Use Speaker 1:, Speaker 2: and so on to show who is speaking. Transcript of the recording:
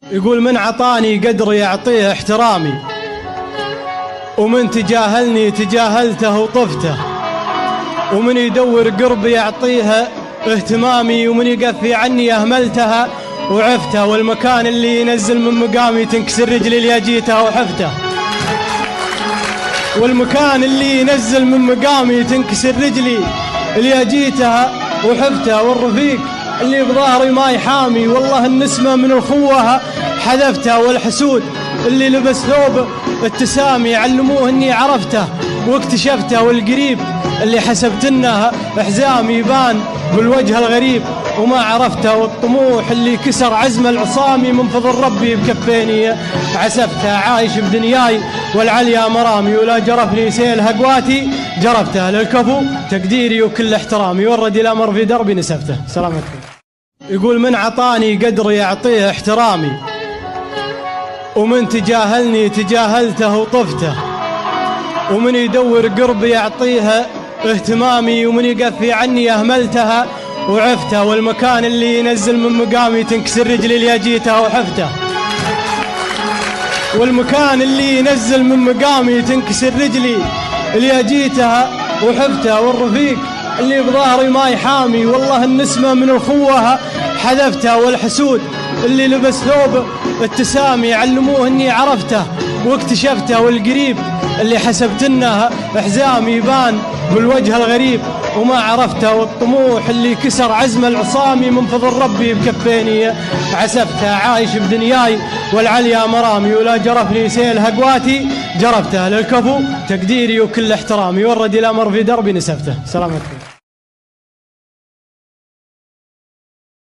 Speaker 1: يقول من عطاني قدر يعطيه احترامي، ومن تجاهلني تجاهلته وطفته، ومن يدور قربي يعطيها اهتمامي، ومن يقفي عني أهملتها وعفته، والمكان اللي ينزل من مقامي تنكسر رجلي اللي جيتها وحفته، والمكان اللي ينزل من مقامي تنكسر رجلي اللي جيتها وحفته، والرفيق اللي بظهري ما يحامي والله النسمة من الخوة حذفته، والحسود اللي لبس ثوب التسامي علموه اني عرفته واكتشفته، والقريب اللي حسبت انه حزامي يبان بالوجه الغريب وما عرفته، والطموح اللي كسر عزم العصامي من فضل ربي بكفيني عسفته، عايش بدنياي والعليا مرامي ولا جرفني سيل هقواتي جرفته، للكفو تقديري وكل احترامي ورد الامر في دربي نسفته. سلام عليكم. يقول من عطاني قدر يعطيه احترامي، ومن تجاهلني تجاهلته وطفته، ومن يدور قربي يعطيها اهتمامي، ومن يقفي عني أهملتها وعفته، والمكان اللي ينزل من مقامي تنكسر رجلي اللي جيتها وحفته، والمكان اللي ينزل من مقامي تنكسر رجلي اللي جيتها وحفته، والرفيق اللي بظهري ما يحامي والله النسمة من الخوة حذفته، والحسود اللي لبس ثوب التسامي علموه اني عرفته واكتشفته، والقريب اللي حسبت انه حزامي يبان بالوجه الغريب وما عرفته، والطموح اللي كسر عزم العصامي من فضل ربي بكفيني عسفته، عايش بدنياي والعليا مرامي ولا جرفني سيل هقواتي جرفته، للكفو تقديري وكل احترامي ورد الامر في دربي نسفته. سلام عليكم.